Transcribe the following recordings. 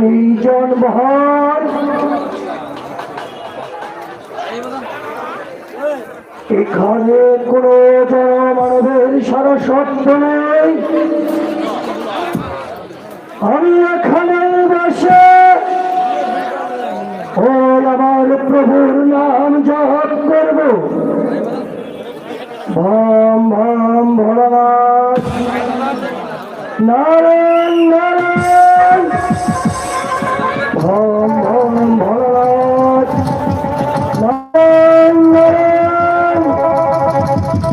নির্জন মহান এখানে কোনো জনমানবের সারস্বত নেই। আমি এখানে বসে ওই আমার প্রভুর নাম জপ করব। ভাম ভাম ভোলানাথ, নারায়ণ নারায়ণ, ভাম ভাম ভোলানাথ, নারায়ণ নারায়ণ,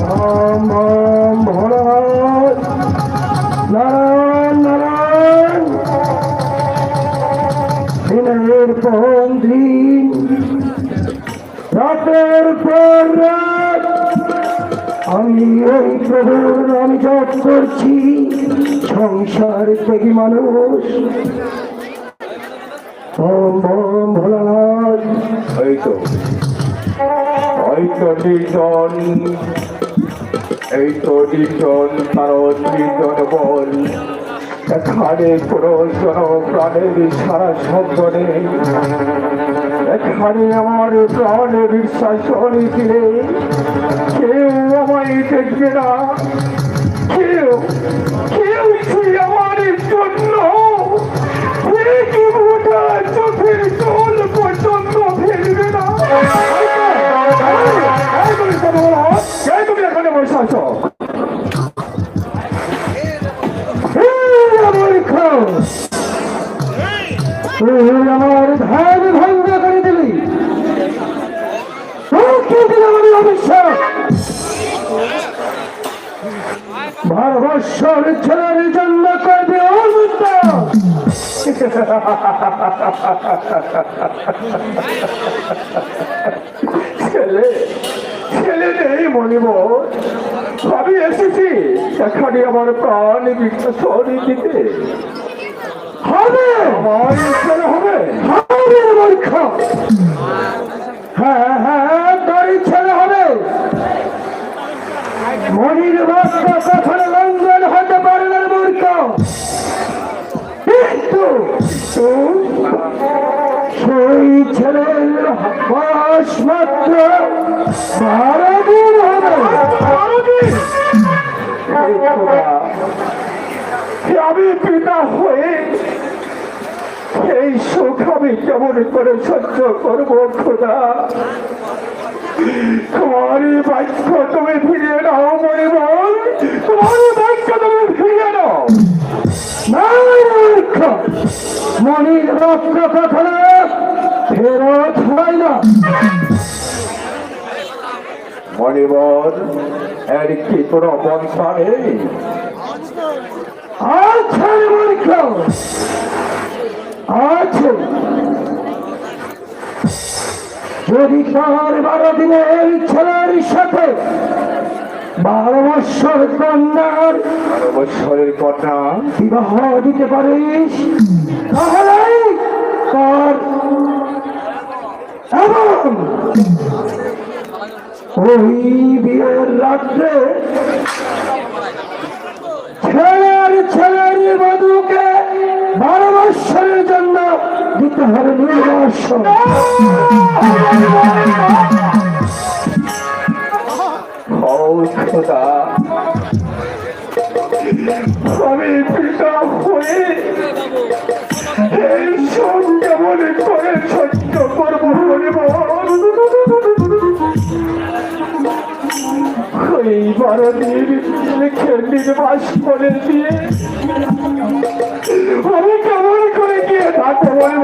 ভাম ভাম ভোলানাথ, নারায়ণ নারায়ণ। দিনের পর দিন, রাতের পর রাত আমি ওই প্রভুর নাম জপ করছি। সংসার থেকে মানুষ ওম ওম ভোলানাথ। হয়তো নির্জন, এই তো নির্জন, তার নির্জন বল। এখানে কোনো প্রাণের সারা শব্দ নেই। এখানে আমার প্রাণে বিশ্বাস দিলে কেউ আমায় দেখবে না। কেউ আমার জন্য চোখের জল পর্যন্ত ফেলবে না। তুমি এখানে বসে আছো? আমার ধ্যান ভঙ্গ করে দিলি, আমার অবিশ্বাস। ভারতবর্ষের ছেলের জন্য করবে ছেলে নেই মনিব। আমি এসেছি এখানে আমার প্রাণ বিশ্বর দিতে। হবে আমার ইচ্ছা হবে। হ্যাঁ হ্যাঁ, তোর ইচ্ছা হবে। মনির বাক্য কখনো লঙ্ঘন হতে পারে না মূর্খ। কিন্তু সেই ছেলের বয়স মাত্র 12 দিন হবে। আমি পিতা হয়ে এই সুখ আমি কেমন করে সহ্য করবো খোদা? তোমারই বাক্য তুমি ফিরিয়ে নাও মরিবল, তোমারই বাক্য তুমি ফিরিয়ে নাও। মনির বাক্য কখনো ফেরত হয় না। মনিবল এর কি কোনো মনসা নেই? আছে মূর্খ, আছে। যদি তার 12 দিনের ছেলের সাথে 12 বৎসরের কন্যা বিবাহ দিতে পারিস, তাহলে তার এবং ওই বিয়ের রাত্রে ছেলের বধূকে 12 বৎসরের জন্য দিতে হবে নির্বাসন। আমি পিতা হয়ে এই সব কেমন করে সহ্য করবো বলিব? এই 12 দিন লিখে নির্বাস করে দিয়ে আমি কেমন করে গিয়ে থাকবো বলিব?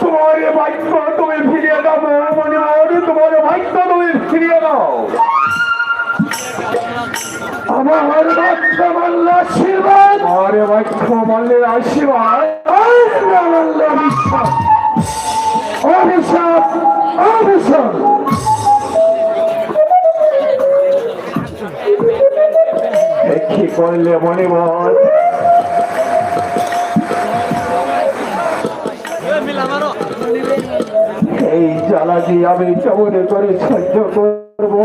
তোমার বাক্য তুমি ফিরিয়ে দাও মনিব, তোমার বাক্য তুমি ফিরিয়ে দাও। আমার বাক্য মানলে আশীর্বাদ, আমার বাক্য মানলে আশীর্বাদ, মানলে বিশ্বাস, অভিশাপ অভিশাপ। কি করলে মনিবল? এই জ্বালা দিয়ে আমি কেমন করে সহ্য করবো?